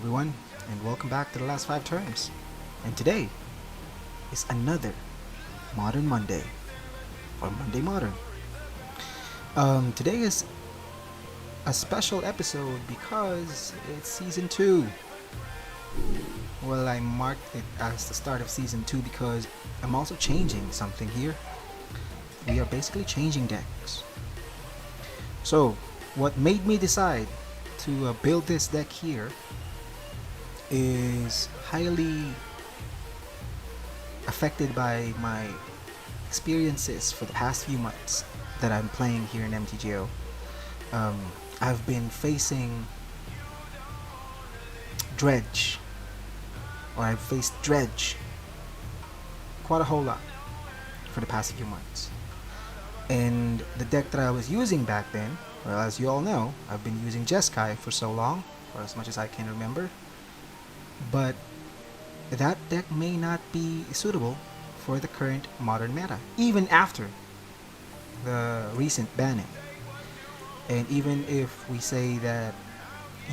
everyone, and welcome back to the last 5 turns. And today is another Modern Monday, or Monday Modern. Today is a special episode because it's Season 2. Well, I marked it as the start of Season 2 because I'm also changing something here. We are basically changing decks. So, what made me decide to build this deck here is highly affected by my experiences for the past few months that I'm playing here in MTGO. I've been facing Dredge, or I've faced Dredge quite a whole lot for the past few months. And the deck that I was using back then, well, as you all know, I've been using Jeskai for so long, or as much as I can remember. But that deck may not be suitable for the current modern meta, even after the recent banning. And even if we say that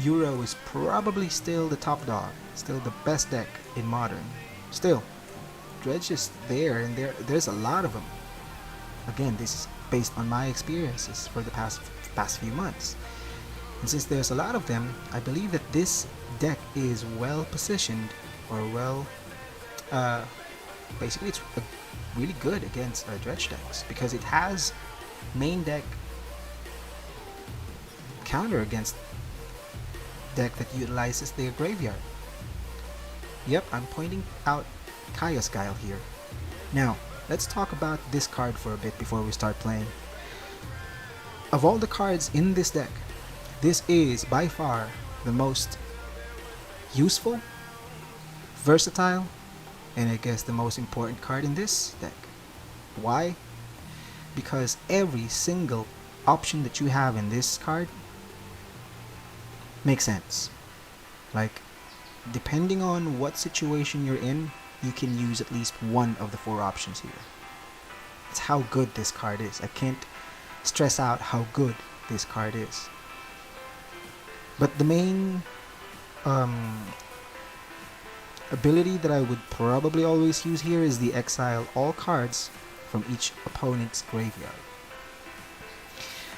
Euro is probably still the top dog, still the best deck in modern, still, Dredge is there, and there's a lot of them. Again, this is based on my experiences for the past few months. And since there's a lot of them, I believe that this deck is well positioned, or well, basically it's really good against Dredge decks, because it has main deck counter against deck that utilizes their graveyard. Yep, I'm pointing out Kaya's Guile here. Now, let's talk about this card for a bit before we start playing. Of all the cards in this deck, this is by far the most useful, versatile, and I guess the most important card in this deck. Why? Because every single option that you have in this card makes sense. Like, depending on what situation you're in, you can use at least one of the 4 options here. It's how good this card is. I can't stress out how good this card is. But the main ability that I would probably always use here is the exile all cards from each opponent's graveyard.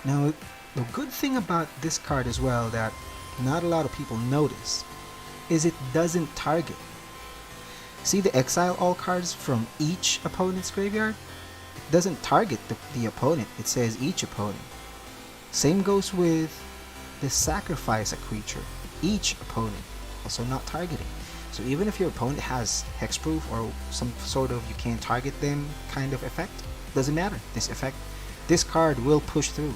Now, the good thing about this card as well that not a lot of people notice is it doesn't target. See the exile all cards from each opponent's graveyard? It doesn't target the opponent, it says each opponent. Same goes with the sacrifice a creature, each opponent, also not targeting. So even if your opponent has hexproof or some sort of you can't target them kind of effect, doesn't matter. This card will push through.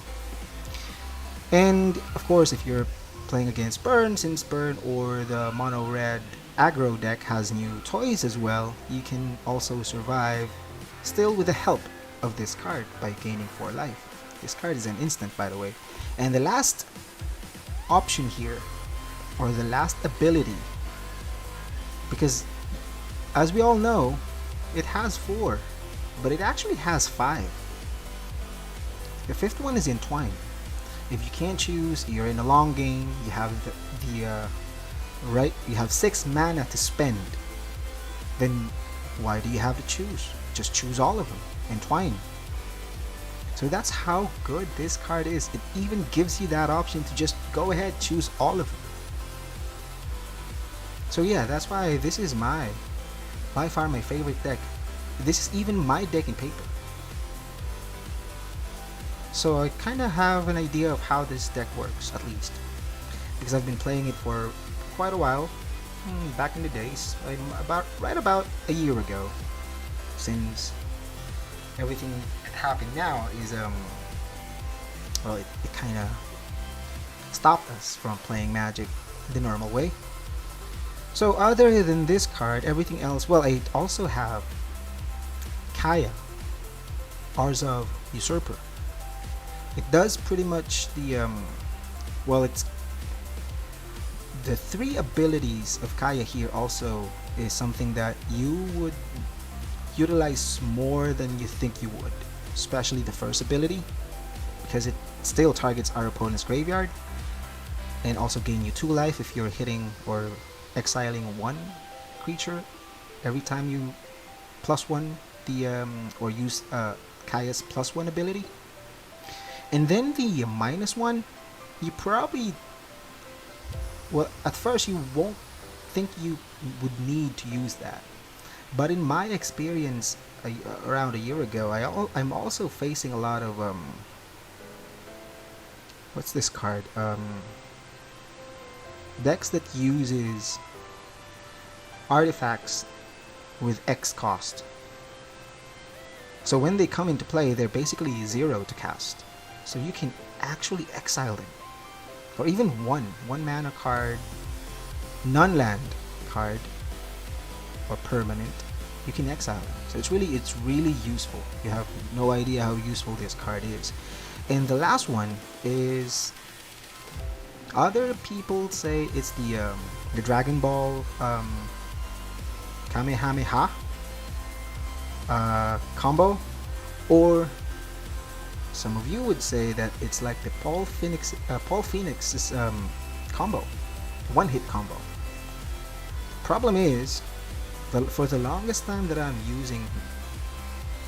And of course, if you're playing against Burn, since Burn or the mono red aggro deck has new toys as well, you can also survive still with the help of this card by gaining 4 life. This card is an instant, by the way. And the last option here, or the last ability, because as we all know, it has 4, but it actually has 5. The 5th one is Entwine. If you can't choose, you're in a long game, you have you have 6 mana to spend, then why do you have to choose? Just choose all of them. Entwine. So that's how good this card is. It even gives you that option to just go ahead, choose all of them. So yeah, that's why this is by far my favorite deck. This is even my deck in paper. So I kind of have an idea of how this deck works, at least, because I've been playing it for quite a while, back in the days, right about a year ago, since everything that happened now is well, it kind of stopped us from playing Magic the normal way. So other than this card, everything else, well, I also have Kaya, Arzov Usurper. It does pretty much the well, it's the 3 abilities of Kaya here also is something that you would utilize more than you think you would, especially the first ability, because it still targets our opponent's graveyard and also gain you 2 life if you're hitting or exiling one creature every time you +1 the or use Kaya's +1 ability. And then the -1, you probably, well, at first you won't think you would need to use that, but in my experience around a year ago, I'm also facing a lot of what's this card, decks that uses artifacts with X cost. So when they come into play, they're basically 0 to cast, so you can actually exile them, or even one mana card, non-land card, or permanent, you can exile them. So it's really useful. You have no idea how useful this card is. And the last one is, other people say it's the Dragon Ball Kamehameha combo, or some of you would say that it's like the Paul Phoenix's combo, one-hit combo. Problem is, for the longest time that I'm using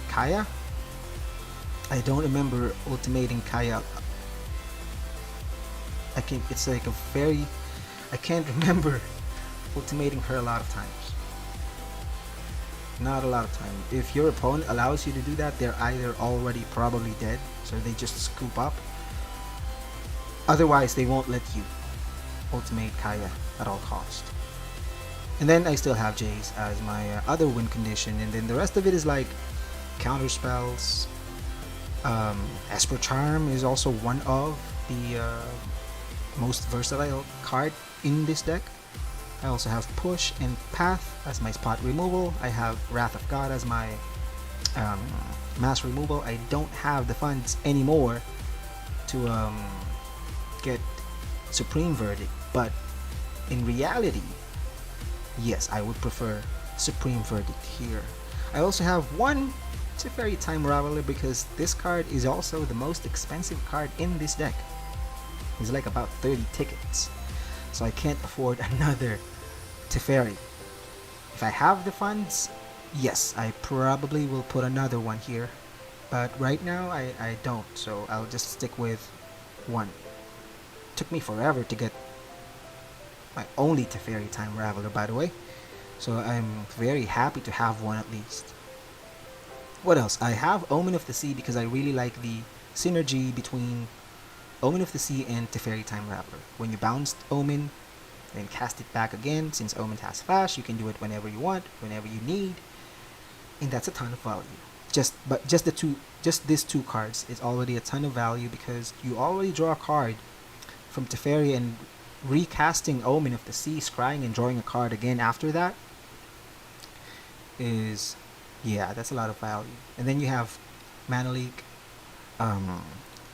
Kaya, I don't remember ultimating Kaya. It's like I can't remember ultimating her a lot of times. Not a lot of time. If your opponent allows you to do that, they're either already probably dead, so they just scoop up. Otherwise, they won't let you ultimate Kaya at all cost. And then I still have Jace as my other win condition, and then the rest of it is like counter spells. Esper Charm is also one of the most versatile card in this deck. I also have Push and Path as my spot removal. I have Wrath of God as my mass removal. I don't have the funds anymore to get Supreme Verdict, but in reality, yes, I would prefer Supreme Verdict here. I also have one Teferi Time Raveler because this card is also the most expensive card in this deck. It's like about 30 tickets, so I can't afford another Teferi. If I have the funds, yes, I probably will put another one here, but right now I don't, so I'll just stick with one. Took me forever to get my only Teferi Time Raveler, by the way, so I'm very happy to have one at least. What else? I have Omen of the Sea because I really like the synergy between Omen of the Sea and Teferi Time Raveler. When you bounce Omen, then cast it back again, since Omen has flash, you can do it whenever you want, whenever you need, and that's a ton of value. Just these two cards is already a ton of value because you already draw a card from Teferi, and recasting Omen of the Sea, scrying and drawing a card again after that is, yeah, that's a lot of value. And then you have Mana Leak,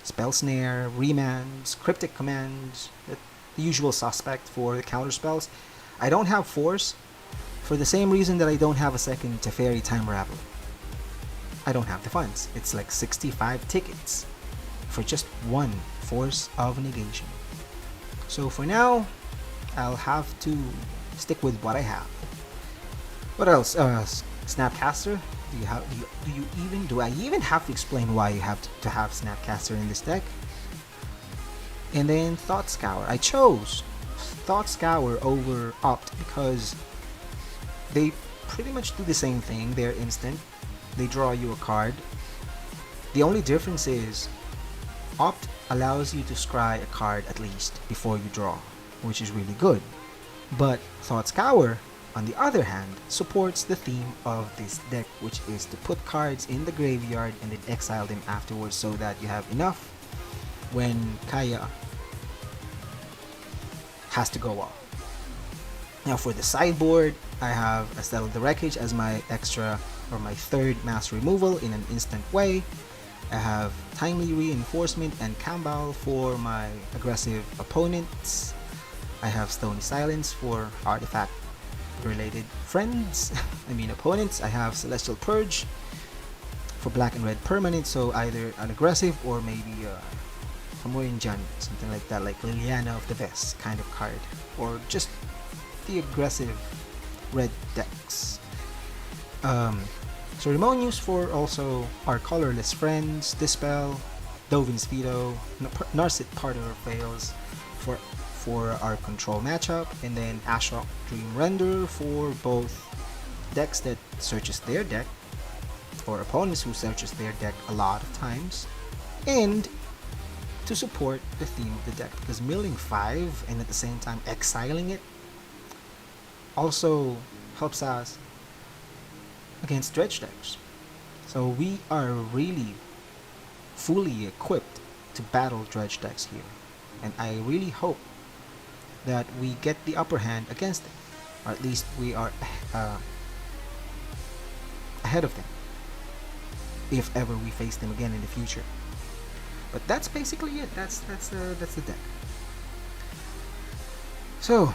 Spell Snare, Remands, Cryptic Commands, the usual suspect for the counter spells. I don't have Force for the same reason that I don't have a second Teferi Time Raveler. I don't have the funds. It's like 65 tickets for just one Force of Negation. So for now, I'll have to stick with what I have. What else? Snapcaster. Do I even have to explain why you have to have Snapcaster in this deck? And then Thought Scour. I chose Thought Scour over Opt because they pretty much do the same thing. They're instant. They draw you a card. The only difference is Opt allows you to scry a card at least before you draw, which is really good. But Thought Scour, on the other hand, supports the theme of this deck, which is to put cards in the graveyard and then exile them afterwards so that you have enough when Kaya has to go off. Now for the sideboard, I have Estelle the Wreckage as my extra or my third mass removal in an instant way. I have Timely Reinforcement and Kambal for my aggressive opponents. I have Stony Silence for artifact related friends, opponents. I have Celestial Purge for black and red permanent, so either an aggressive or maybe somewhere in Jan, something like that, like Liliana of the Vest kind of card, or just the aggressive red decks. So remote news for also our colorless friends, Dispel, Dovin's Veto, Narset Part of Fails for our control matchup, and then Ashok Dream Render for both decks that searches their deck, or opponents who searches their deck a lot of times, and to support the theme of the deck, because milling 5 and at the same time exiling it also helps us against dredge decks. So we are really fully equipped to battle dredge decks here, and I really hope that we get the upper hand against them, or at least we are ahead of them if ever we face them again in the future. But that's basically it. That's the deck. So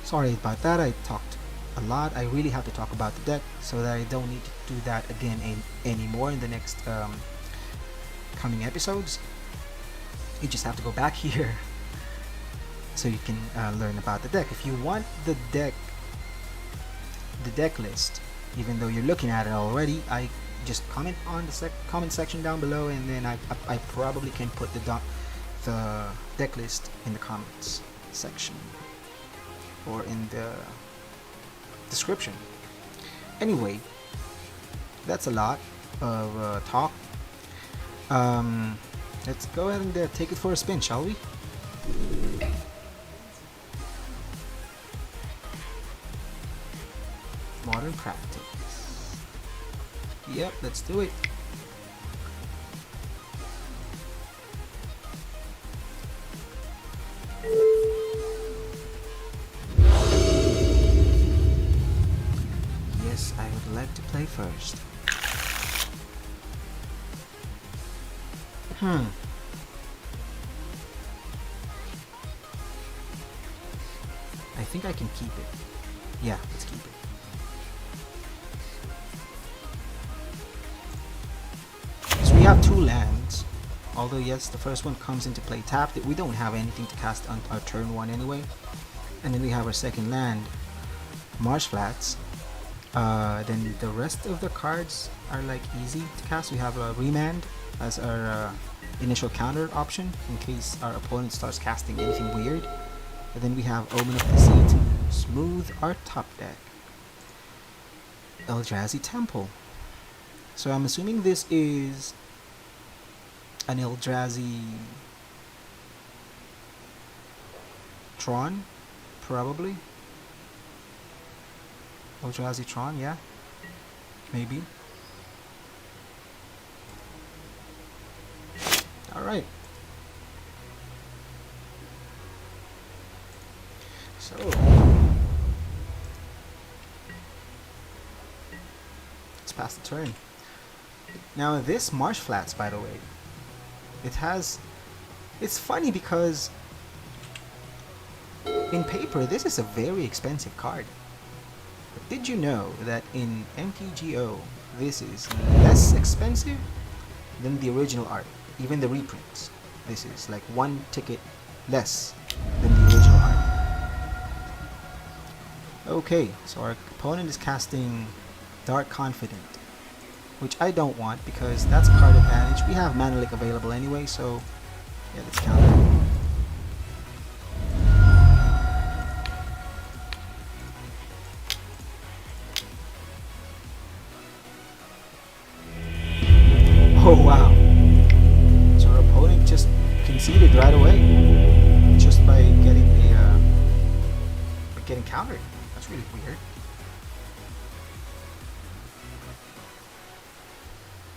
sorry about that. I talked a lot. I really have to talk about the deck so that I don't need to do that again anymore in the next coming episodes. You just have to go back here so you can learn about the deck. If you want the deck list, even though you're looking at it already, I just comment on the comment section down below, and then I probably can put the deck list in the comments section or in the description. Anyway, that's a lot of talk. Let's go ahead and take it for a spin, shall we? Modern practice. Yep, let's do it. Yes, I would like to play first. I think I can keep it. Yeah, let's keep it. So we have 2 lands. Although yes, the first one comes into play tapped. We don't have anything to cast on our turn 1 anyway. And then we have our second land, Marsh Flats. Then the rest of the cards are like easy to cast. We have a Remand as our initial counter option in case our opponent starts casting anything weird. And then we have Omen of Deceit to smooth our top deck. Eldrazi Temple. So I'm assuming this is an Eldrazi Tron, probably. Eldrazi Tron, yeah, maybe. All right. So let's pass the turn. Now this Marsh Flats, by the way, it's funny because in paper this is a very expensive card. But did you know that in MTGO this is less expensive than the original art? Even the reprints, this is like 1 ticket less than the original art. Okay, so our opponent is casting Dark Confident, which I don't want because that's card advantage. We have Mana Leak available anyway, so yeah, let's counter. Oh wow. So our opponent just conceded right away just by getting countered. That's really weird.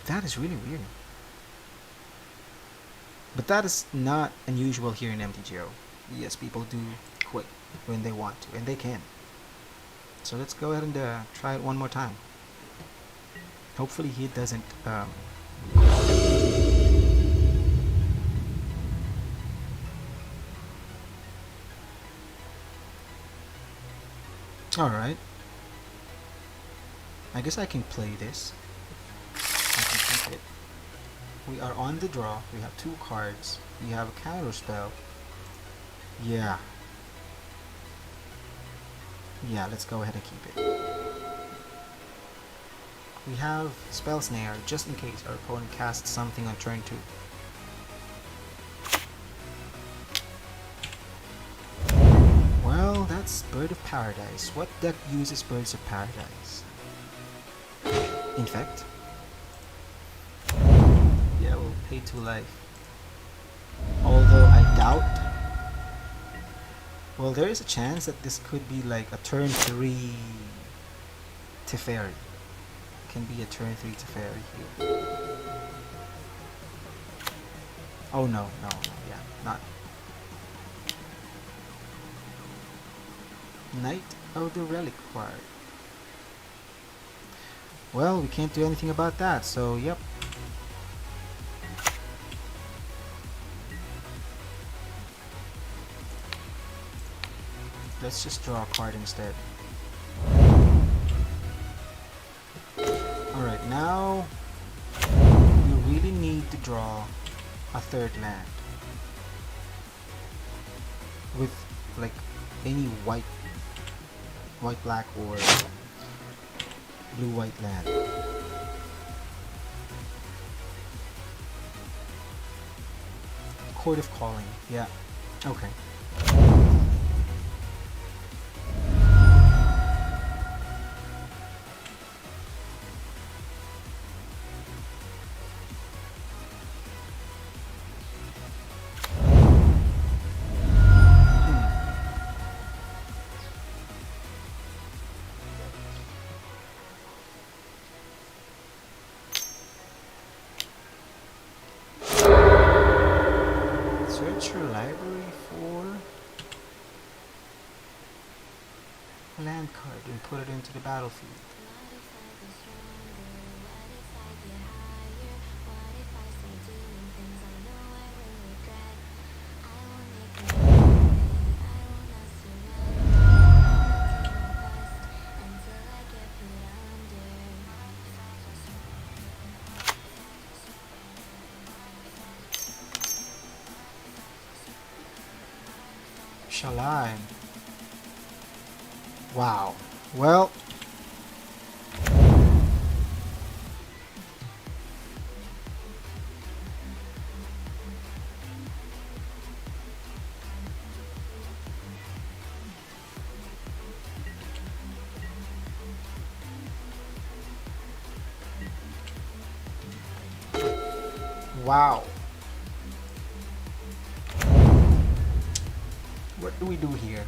That is really weird. But that is not unusual here in MTGO. Yes, people do quit when they want to, and they can. So let's go ahead and try it one more time. Hopefully he doesn't Alright. I guess I can play this. I can keep it. We are on the draw. We have 2 cards. We have a counter spell. Yeah. Yeah, let's go ahead and keep it. We have Spell Snare, just in case our opponent casts something on turn 2. Well, that's Bird of Paradise. What deck uses Birds of Paradise? Infect? Yeah, we'll pay 2 life. Although I doubt. Well, there is a chance that this could be like a turn 3 Teferi. Can be a turn 3 Teferi here. Oh no, yeah, not. Knight of the Reliquary. Well, we can't do anything about that, so yep. Let's just draw a card instead. Alright, now we really need to draw a 3rd land with like any white black or blue white land. Court of Calling, yeah, okay. Search your library for a land card and put it into the battlefield. Shall I? Wow. Well. Wow. What do we do here?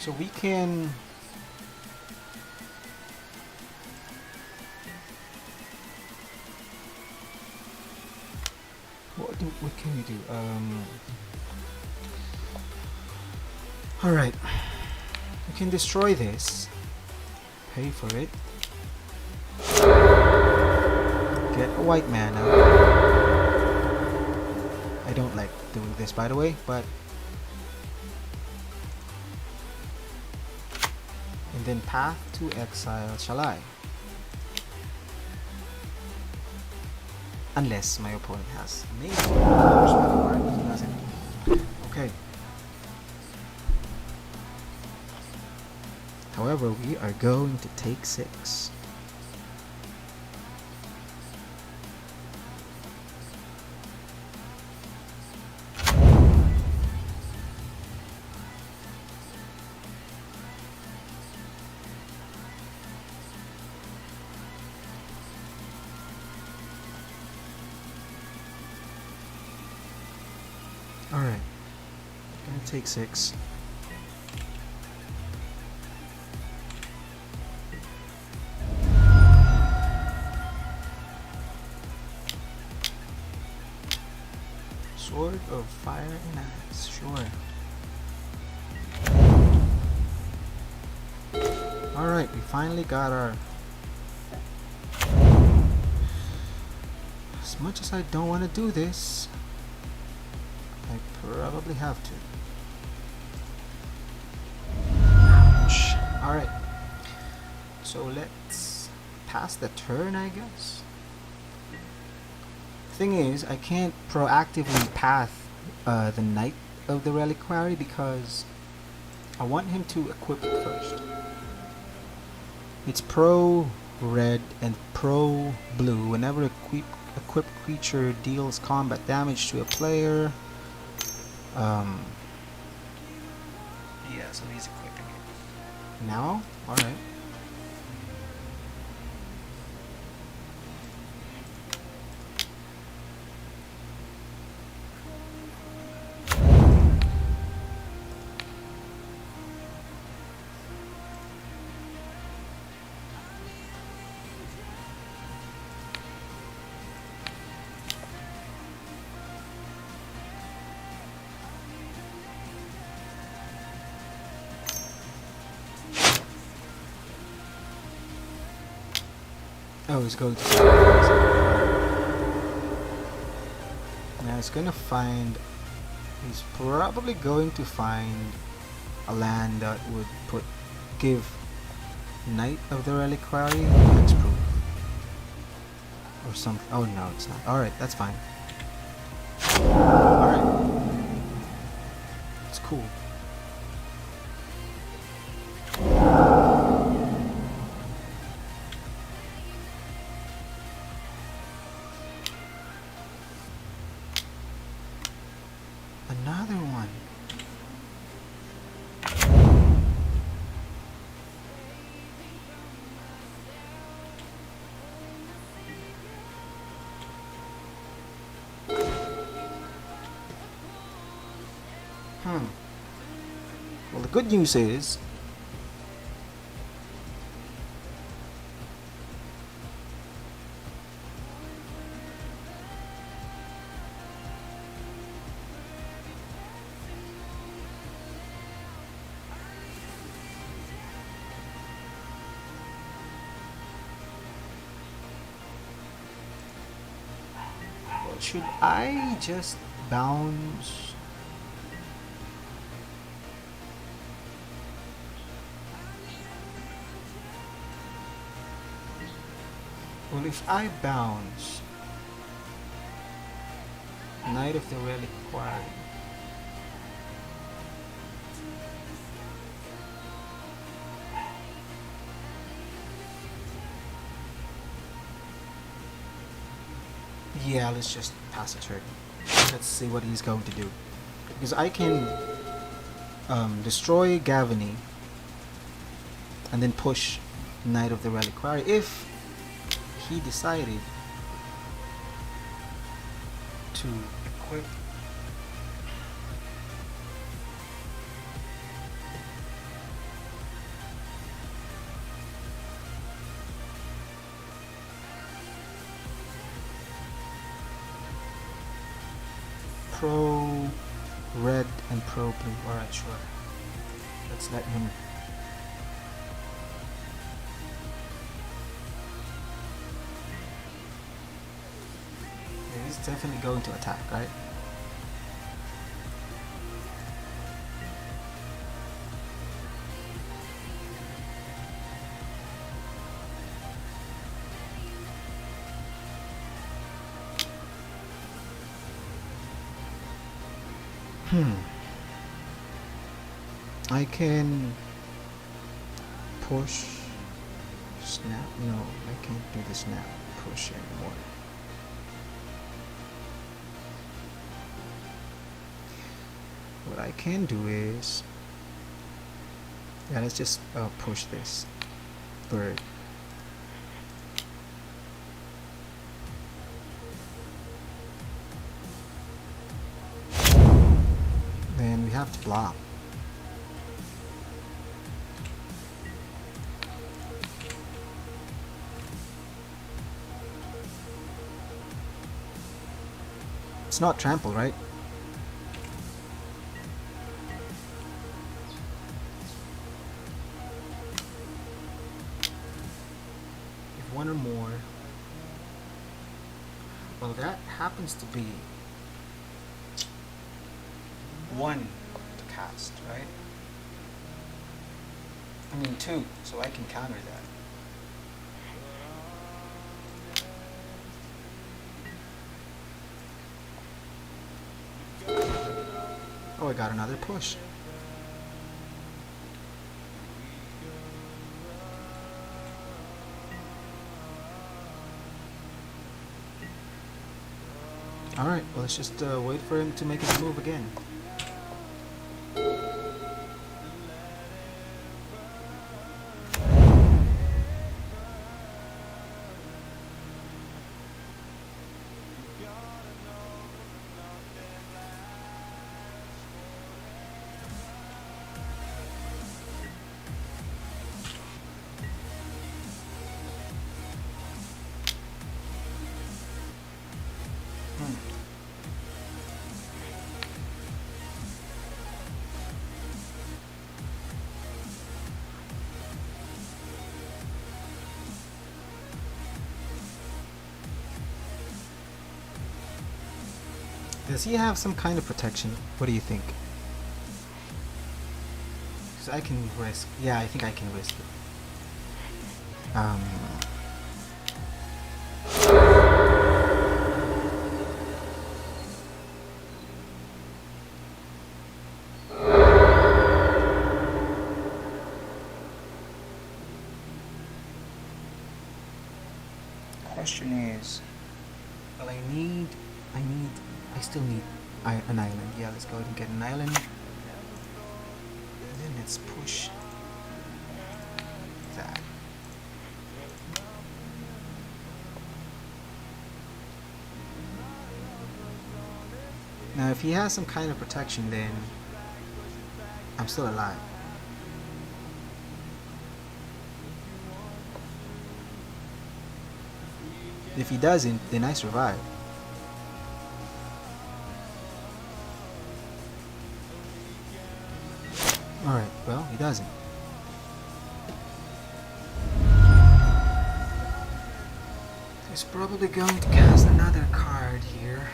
So we can what can we do? All right, we can destroy this, pay for it, get a white mana. I don't like doing this, by the way, but and then path to exile. Shall I? Unless my opponent has amazing doesn't. Okay. However, we are going to take 6. Alright, gonna take 6. Sword of Fire and Ice, sure. Alright, we finally got our... As much as I don't want to do this, I probably have to. Ouch. Alright. So let's pass the turn, I guess. Thing is, I can't proactively path the Knight of the Reliquary because I want him to equip it first. It's pro red and pro blue. Whenever equipped creature deals combat damage to a player, yeah, so he's equipping it now. All right. Oh, he's going to... Now he's gonna find... He's probably going to find a land that would give Knight of the Reliquary hexproof. Or something. Oh no, it's not. Alright, that's fine. Alright. It's cool. Another one. Well, the good news is should I just bounce? Well, if I bounce Knight of the Reliquary, yeah, let's just pass a turn. Let's see what he's going to do. Because I can destroy Gavany and then push Knight of the Reliquary if he decided to equip pro red and pro blue. Alright, sure. Let's let him. Yeah, he's definitely going to attack, right? I can push snap. No, I can't do the snap push anymore. What I can do is, yeah, let's just push this bird. Then we have to block. It's not trample, right? one or more. Well, that happens to be one to cast, right? I mean two, so I can counter that. Oh, I got another push. Alright, well, let's just wait for him to make his move again. Does he have some kind of protection? What do you think? Because I can risk. Yeah, I think I can risk it. Question is, well, I still need an island. Yeah, let's go ahead and get an island. And then let's push that. Now, if he has some kind of protection, then I'm still alive. If he doesn't, then I survive. Alright, well, he doesn't. He's probably going to cast another card here.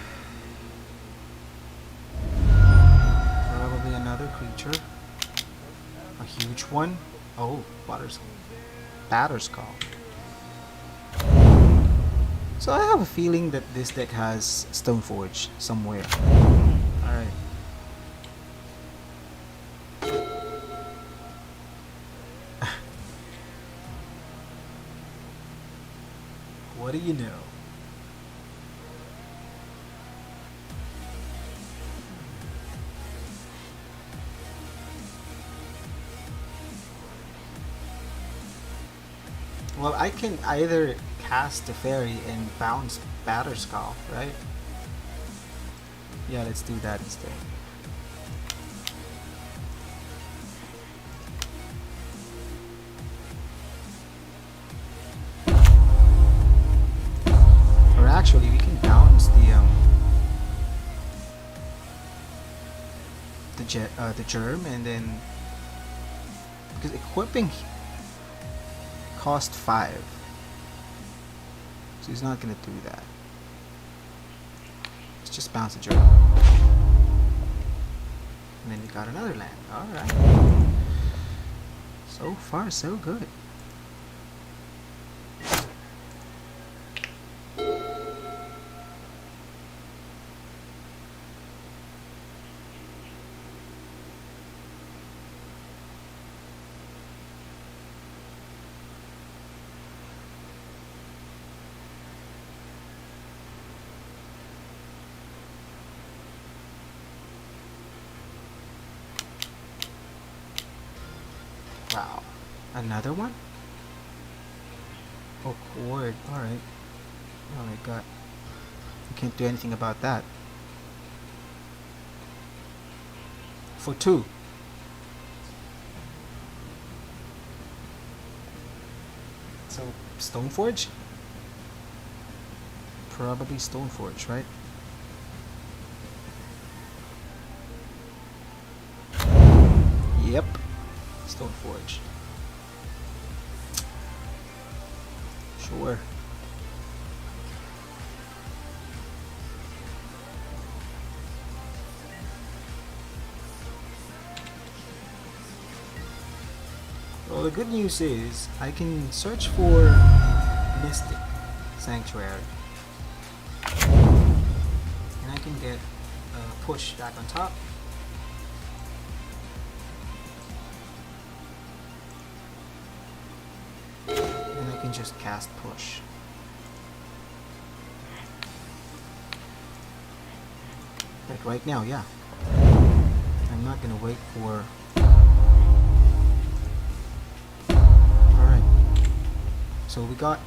Probably another creature. A huge one. Oh, Batterskull. So I have a feeling that this deck has Stoneforge somewhere. Alright. What do you know? Well, I can either cast the fairy and bounce Batterskull, right? Yeah, let's do that instead. Or actually, we can bounce the germ, and then because equipping cost 5. So he's not gonna do that. Let's just bounce a germ. And then we got another land. Alright. So far, so good. Wow. Another one? Oh, cord. Alright. Oh my god. You can't do anything about that. For 2. So, Stoneforge? Probably Stoneforge, right? Yep. Stoneforge. Sure. Well, the good news is I can search for Mystic Sanctuary, and I can get push back on top. And I can just cast push. Like right now, yeah. I'm not gonna wait for. Alright. So we got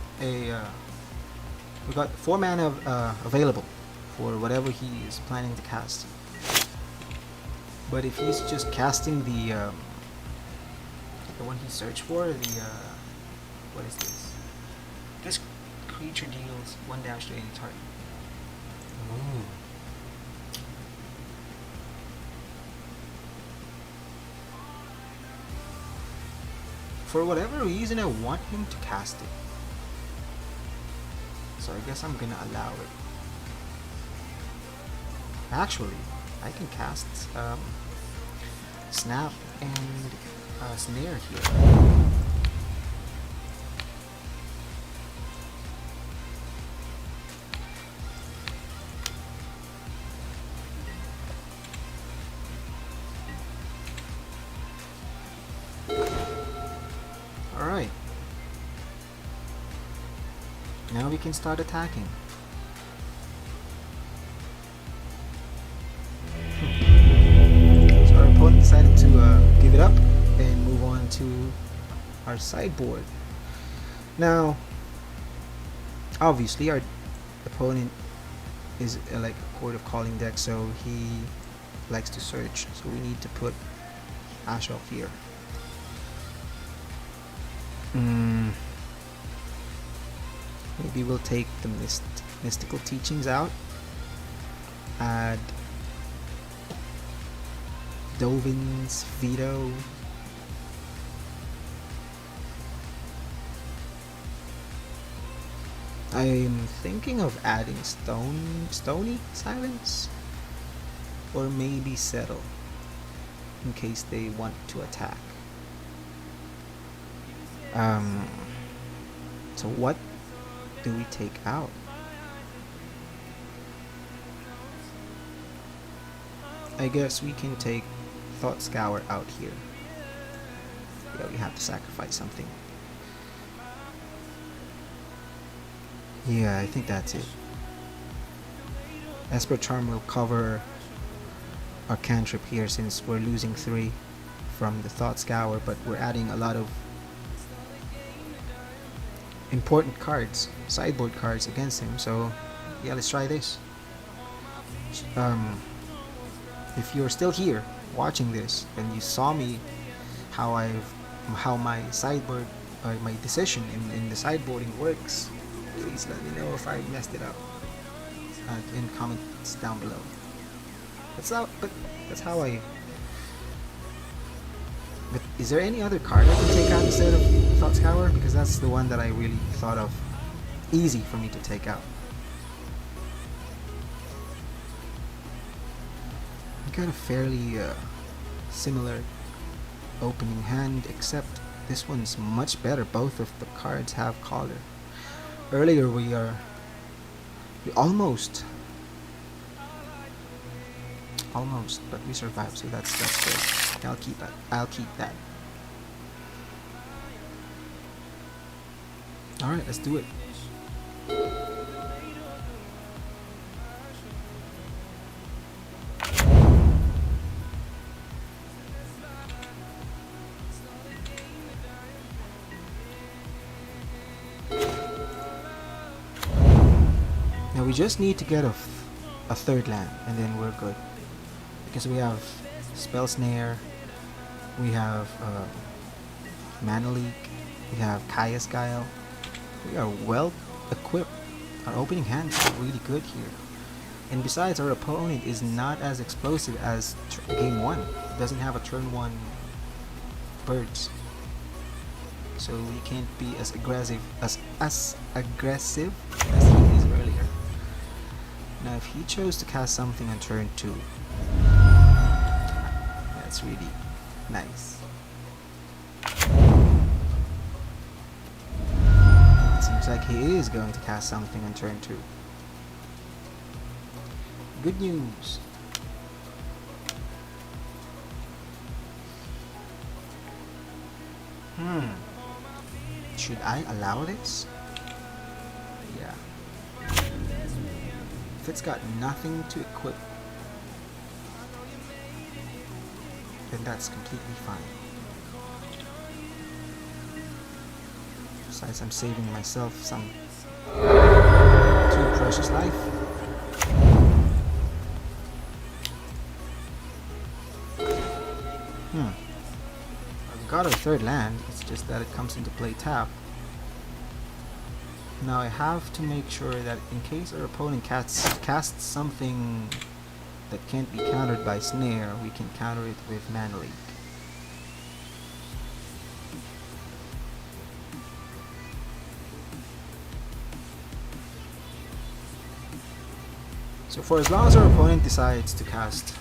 4 mana available for whatever he is planning to cast. But if he's just casting the one he searched for, what is this? This creature deals 1 damage to any target. Ooh. For whatever reason, I want him to cast it. So I guess I'm gonna allow it. Actually, I can cast Snap and Snare here. Alright. Now we can start attacking. So our opponent decided to give it up and move on to our sideboard. Now, obviously our opponent is like a Court of Calling deck, so he likes to search. So we need to put Ash off here. Maybe we'll take the mystical teachings out. Add Dovin's Veto. I'm thinking of adding Stony Silence, or maybe Settle, in case they want to attack. So what do we take out? I guess we can take Thought Scour out here. Yeah, we have to sacrifice something. Yeah, I think that's it. Esper Charm will cover our cantrip here since we're losing 3 from the Thought Scour, but we're adding a lot of important cards, sideboard cards against him. So yeah, let's try this. If you're still here watching this and you saw me how my sideboard or my decision in the sideboarding works, please let me know if I messed it up in comments down below. That's how I. But is there any other card I can take out instead of Thought Scour? Because that's the one that I really thought of easy for me to take out. I got a fairly similar opening hand, except this one's much better. Both of the cards have color. Earlier we almost, but we survived, so that's good. I'll keep that. Alright, let's do it. Now we just need to get a 3rd land, and then we're good. Because we have Spell Snare, we have Mana Leak, we have Kaya's Guile. We are well equipped. Our opening hand is really good here. And besides, our opponent is not as explosive as game 1. It doesn't have a turn 1 birds. so he can't be as aggressive as aggressive as he is earlier. Now if he chose to cast something on turn 2, that's really nice. It seems like he is going to cast something on turn 2. Good news. Should I allow this? Yeah. If it's got nothing to equip, then that's completely fine. Besides, I'm saving myself some too precious life. I've got a third land, it's just that it comes into play tap. Now I have to make sure that in case our opponent casts something that can't be countered by Snare, we can counter it with Mana Leak. So for as long as our opponent decides to cast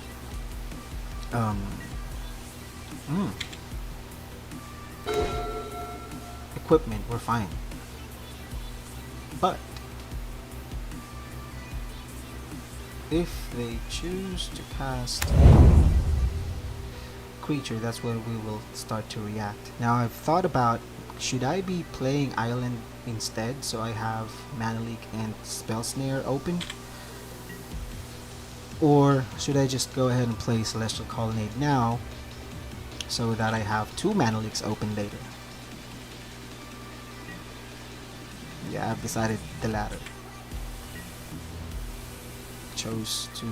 equipment, we're fine. But if they choose to cast creature, that's where we will start to react. Now I've thought about, should I be playing Island instead so I have Mana Leak and Spell Snare open? Or should I just go ahead and play Celestial Colonnade now so that I have 2 Mana Leaks open later? Yeah, I've decided the latter. Chose to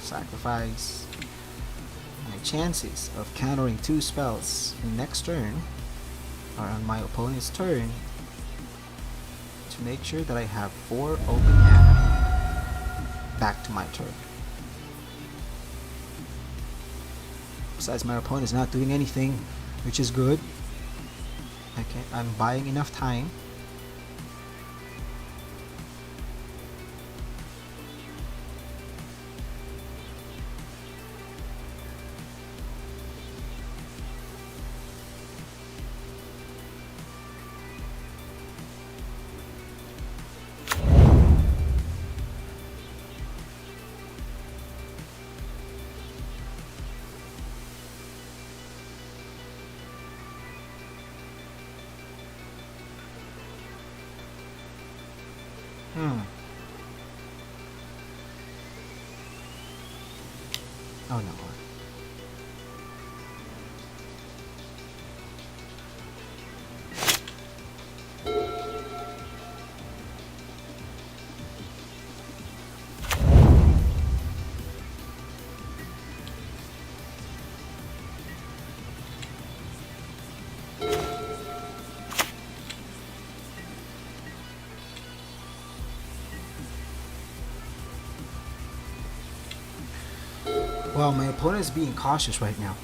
sacrifice my chances of countering 2 spells next turn, or on my opponent's turn, to make sure that I have 4 open mana back to my turn. Besides, my opponent is not doing anything, which is good. I'm buying enough time. Oh no. Well, my opponent is being cautious right now.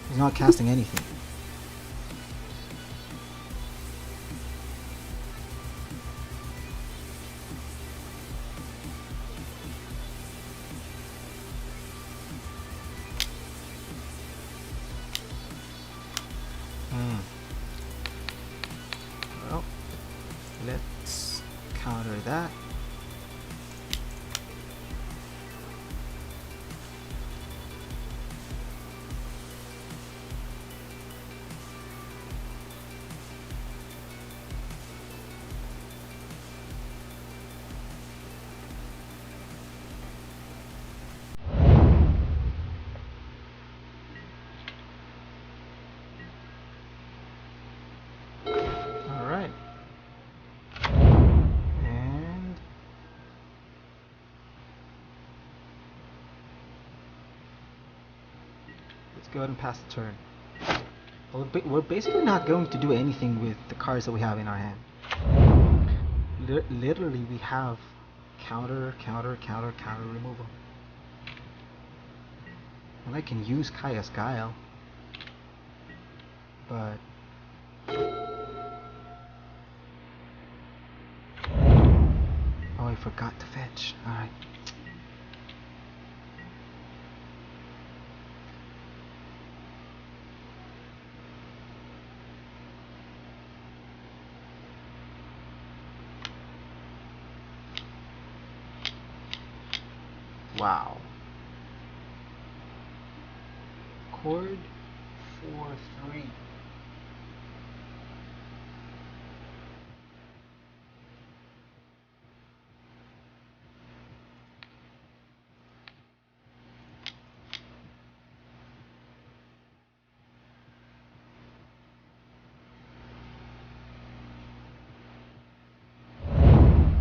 He's not casting anything. Well, let's counter that. Go ahead and pass the turn. Well, we're basically not going to do anything with the cards that we have in our hand. Literally, we have counter removal. Well, I can use Kaya's Guile. But oh, I forgot to fetch. Alright. Wow. Chord 4-3.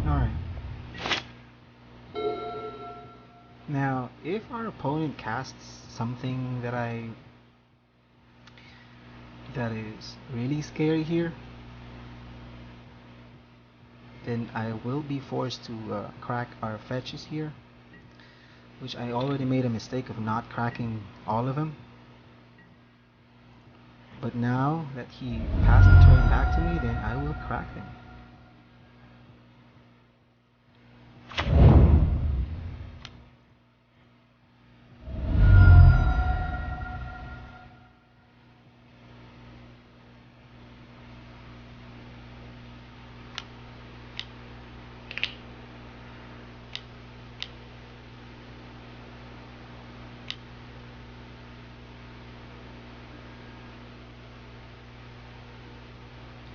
Alright. Now, if our opponent casts something that is really scary here, then I will be forced to crack our fetches here, which I already made a mistake of not cracking all of them. But now that he passed the turn back to me, then I will crack them.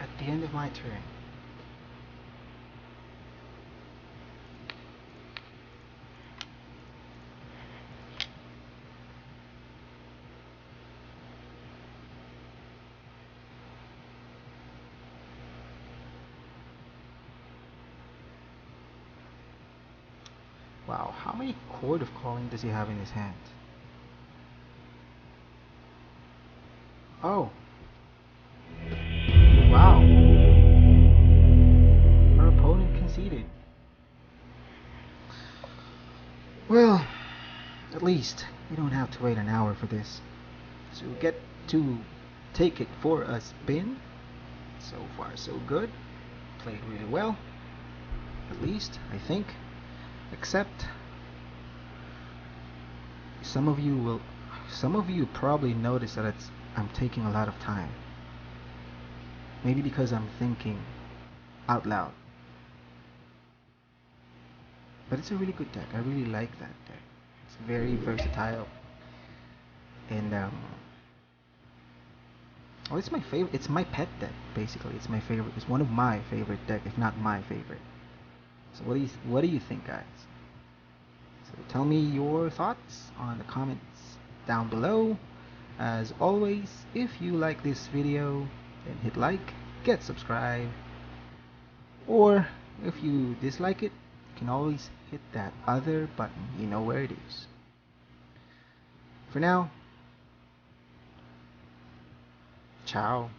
At the end of my turn, wow, how many Chord of Calling does he have in his hand? Oh, wow. Our opponent conceded. Well, at least we don't have to wait an hour for this. So we get to take it for a spin. So far so good. Played really well. At least, I think. Except some of you probably notice that I'm taking a lot of time. Maybe because I'm thinking out loud. But it's a really good deck. I really like that deck. It's very versatile. And oh, it's my favorite. It's my pet deck, basically. It's my favorite. It's one of my favorite deck, if not my favorite. So what do you think, guys? So tell me your thoughts on the comments down below. As always, if you like this video, then hit like, get subscribed, or if you dislike it, you can always hit that other button. You know where it is. For now, ciao.